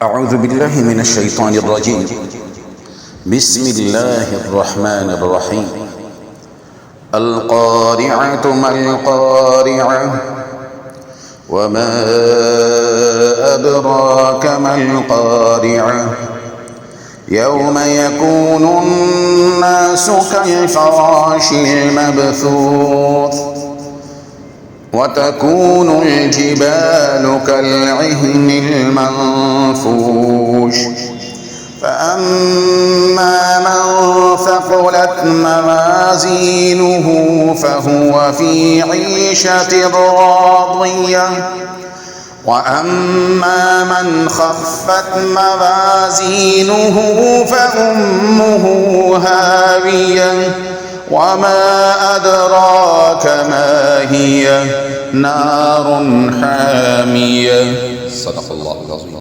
أعوذ بالله من الشيطان الرجيم. بسم الله الرحمن الرحيم. القارعة ما القارعة وما أدراك ما القارعة يوم يكون الناس كالفراش المبثوث وتكون الجبال كالعهن المنفوش فأما من ثقلت موازينه فهو في عيشة راضية وأما من خفت موازينه فأمه هاوية وما أدراك ما هي نار حامية. صدق الله العظيم.